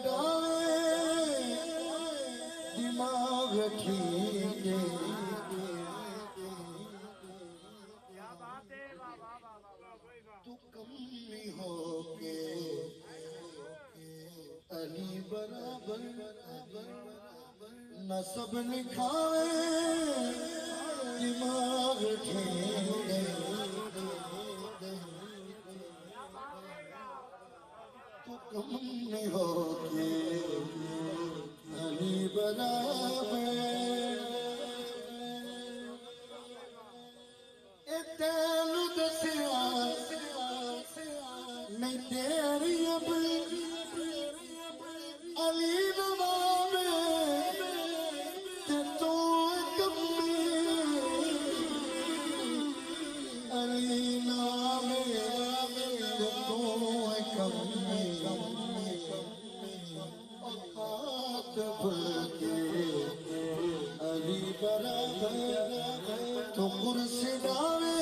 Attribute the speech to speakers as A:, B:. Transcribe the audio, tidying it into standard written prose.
A: डावे दिमाग ठीक है। तू कमी हो के अली बराबर न सब निखावे दिमाग ठीक है। तू कमी हो के अली बराबर तेनू दसिया नहीं तेरी अपनी अली नवाब ते तू कमी अली नाम ते तू कमी औकात भूल के अली बराबर तो कुर्सी डावे